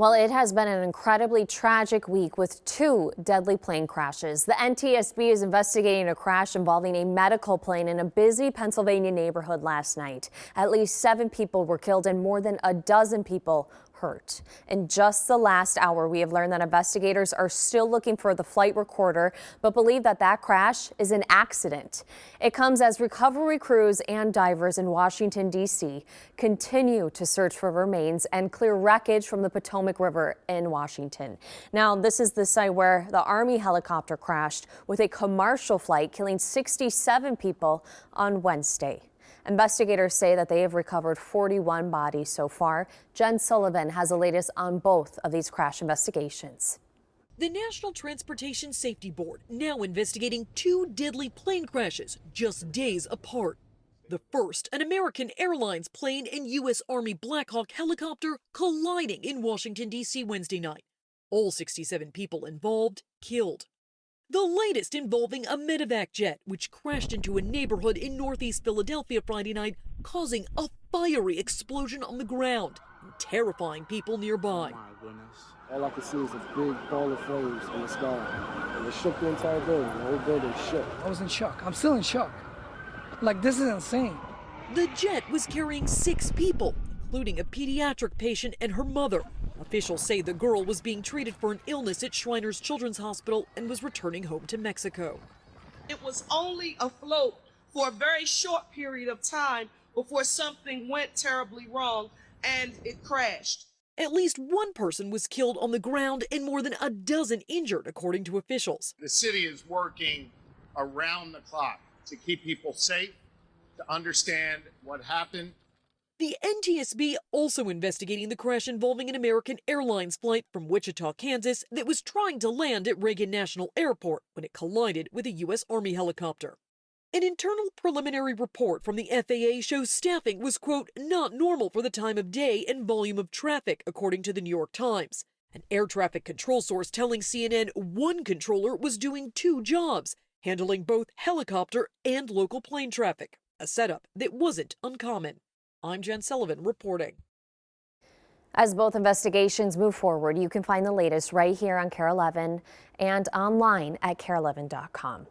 Well, it has been an incredibly tragic week with two deadly plane crashes. The NTSB is investigating a crash involving a medical plane in a busy Pennsylvania neighborhood last night. At least 7 people were killed and more than a dozen people hurt. In just the last hour, we have learned that investigators are still looking for the flight recorder, but believe that that crash is an accident. It comes as recovery crews and divers in Washington, D.C. continue to search for remains and clear wreckage from the Potomac River in Washington. Now, this is the site where the Army helicopter crashed with a commercial flight, killing 67 people on Wednesday. Investigators say that they have recovered 41 bodies so far. Jen Sullivan has the latest on both of these crash investigations. The National Transportation Safety Board now investigating 2 deadly plane crashes just days apart. The first, an American Airlines plane and U.S. Army Black Hawk helicopter colliding in Washington, D.C. Wednesday night. All 67 people involved killed. The latest involving a medevac jet, which crashed into a neighborhood in northeast Philadelphia Friday night, causing a fiery explosion on the ground and terrifying people nearby. Oh my goodness. All I could see is a big ball of flames in the sky. And it shook the entire building. The whole building shook. I was in shock. I'm still in shock. Like, this is insane. The jet was carrying 6 people, including a pediatric patient and her mother. Officials say the girl was being treated for an illness at Shriners Children's Hospital and was returning home to Mexico. It was only afloat for a very short period of time before something went terribly wrong and it crashed. At least 1 person was killed on the ground and more than a dozen injured, according to officials. The city is working around the clock to keep people safe, to understand what happened. The NTSB also investigating the crash involving an American Airlines flight from Wichita, Kansas that was trying to land at Reagan National Airport when it collided with a U.S. Army helicopter. An internal preliminary report from the FAA shows staffing was, quote, not normal for the time of day and volume of traffic, according to the New York Times. An air traffic control source telling CNN one controller was doing 2 jobs, handling both helicopter and local plane traffic, a setup that wasn't uncommon. I'm Jen Sullivan reporting. As both investigations move forward, you can find the latest right here on KARE 11 and online at KARE11.com.